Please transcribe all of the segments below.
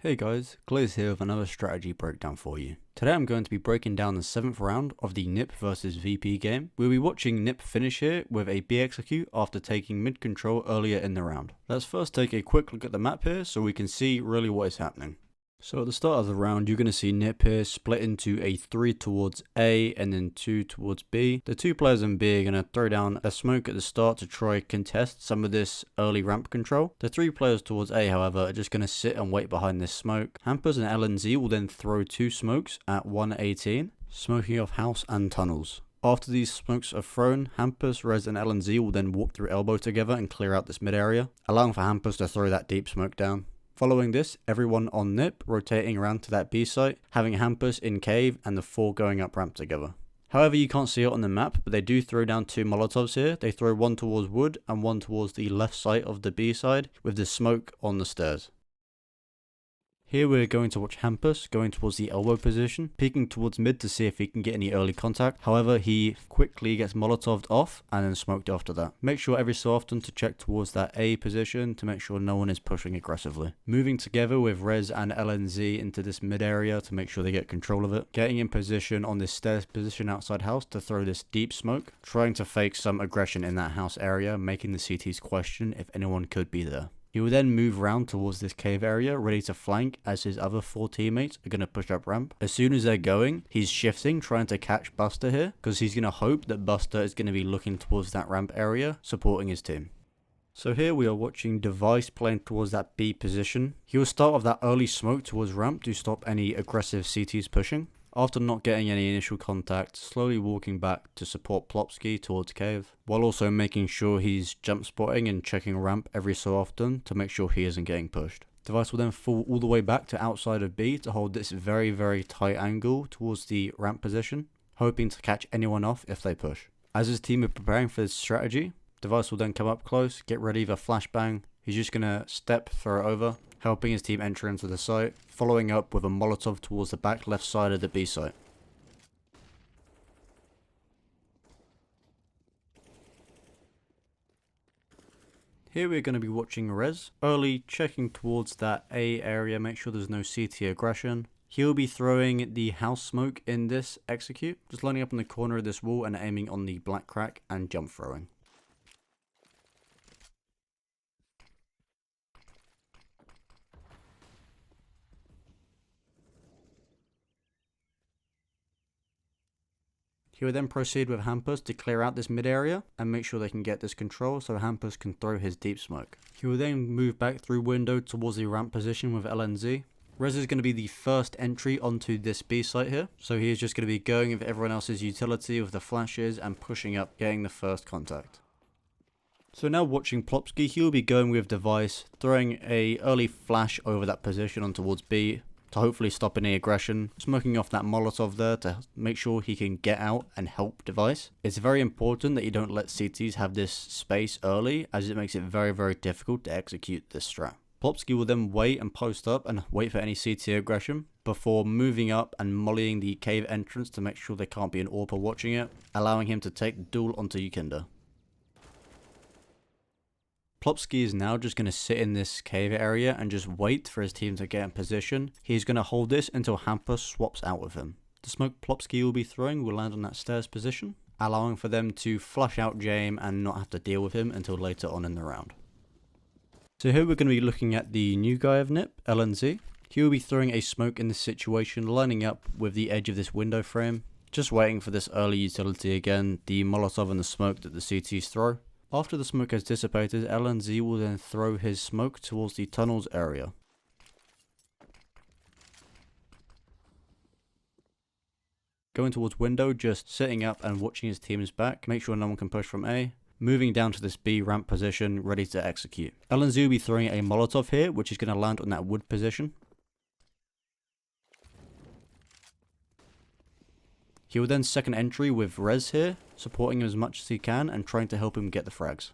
Hey guys, Glaze here with another strategy breakdown for you. Today I'm going to be breaking down the 7th round of the NiP vs VP game. We'll be watching NiP finish here with a B execute after taking mid control earlier in the round. Let's first take a quick look at the map here so we can see really what is happening. So at the start of the round, you're going to see NiP here split into a 3 towards A and then 2 towards B. The 2 players in B are going to throw down a smoke at the start to try contest some of this early ramp control. The 3 players towards A, however, are just going to sit and wait behind this smoke. Hampus and LNZ will then throw 2 smokes at 118, smoking off house and tunnels. After these smokes are thrown, Hampus, Rez and LNZ will then walk through elbow together and clear out this mid area, allowing for Hampus to throw that deep smoke down. Following this, everyone on NiP rotating around to that B site, having Hampus in cave and the 4 going up ramp together. However, you can't see it on the map, but they do throw down 2 molotovs here. They throw one towards wood and one towards the left side of the B side with the smoke on the stairs. Here we're going to watch Hampus going towards the elbow position, peeking towards mid to see if he can get any early contact. However, he quickly gets molotoved off and then smoked after that. Make sure every so often to check towards that A position to make sure no one is pushing aggressively. Moving together with Rez and LNZ into this mid area to make sure they get control of it. Getting in position on this stairs position outside house to throw this deep smoke. Trying to fake some aggression in that house area, making the CTs question if anyone could be there. He will then move round towards this cave area, ready to flank as his other 4 teammates are going to push up ramp. As soon as they're going, he's shifting, trying to catch Buster here, because he's going to hope that Buster is going to be looking towards that ramp area, supporting his team. So here we are watching Device playing towards that B position. He will start off that early smoke towards ramp to stop any aggressive CTs pushing. After not getting any initial contact, slowly walking back to support Plopski towards cave, while also making sure he's jump spotting and checking ramp every so often to make sure he isn't getting pushed. Device will then fall all the way back to outside of B to hold this very tight angle towards the ramp position, hoping to catch anyone off if they push. As his team are preparing for this strategy, Device will then come up close, get ready for flashbang. He's just going to step, throw it over, helping his team enter into the site, following up with a molotov towards the back left side of the B site. Here we're going to be watching Rez, early checking towards that A area, make sure there's no CT aggression. He'll be throwing the house smoke in this execute, just lining up in the corner of this wall and aiming on the black crack and jump throwing. He will then proceed with Hampus to clear out this mid area and make sure they can get this control so Hampus can throw his deep smoke. He will then move back through window towards the ramp position with LNZ. Rez is going to be the first entry onto this B site here, so he is just going to be going with everyone else's utility with the flashes and pushing up, getting the first contact. So now watching Plopski, he will be going with Device, throwing a early flash over that position on towards B, to hopefully stop any aggression, smoking off that molotov there to make sure he can get out and help Device. It's very important that you don't let CTs have this space early, as it makes it very difficult to execute this strat. Plopski will then wait and post up and wait for any CT aggression before moving up and mollying the cave entrance to make sure there can't be an AWPer watching it, allowing him to take the duel onto Yukinda. Plopski is now just going to sit in this cave area and just wait for his team to get in position. He's going to hold this until Hampus swaps out with him. The smoke Plopski will be throwing will land on that stairs position, allowing for them to flush out Jame and not have to deal with him until later on in the round. So here we're going to be looking at the new guy of NiP, LNZ. He will be throwing a smoke in this situation, lining up with the edge of this window frame, just waiting for this early utility again, the molotov and the smoke that the CTs throw. After the smoke has dissipated, LNZ will then throw his smoke towards the tunnels area. Going towards window, just sitting up and watching his team's back, make sure no one can push from A. Moving down to this B ramp position, ready to execute. LNZ will be throwing a molotov here, which is going to land on that wood position. He will then second entry with Rez here, supporting him as much as he can and trying to help him get the frags.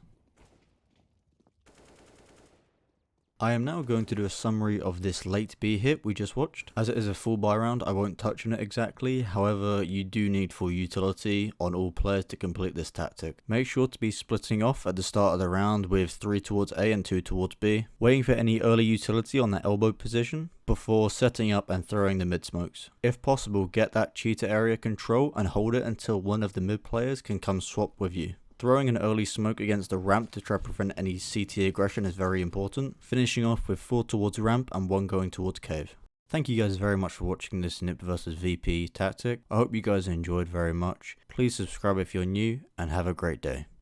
I am now going to do a summary of this late B hit we just watched. As it is a full buy round, I won't touch on it exactly, however you do need full utility on all players to complete this tactic. Make sure to be splitting off at the start of the round with 3 towards A and 2 towards B, waiting for any early utility on that elbow position before setting up and throwing the mid smokes. If possible, get that cheetah area control and hold it until one of the mid players can come swap with you. Throwing an early smoke against the ramp to try to prevent any CT aggression is very important, finishing off with 4 towards ramp and 1 going towards cave. Thank you guys very much for watching this NiP versus VP tactic. I hope you guys enjoyed very much. Please subscribe if you're new, and have a great day.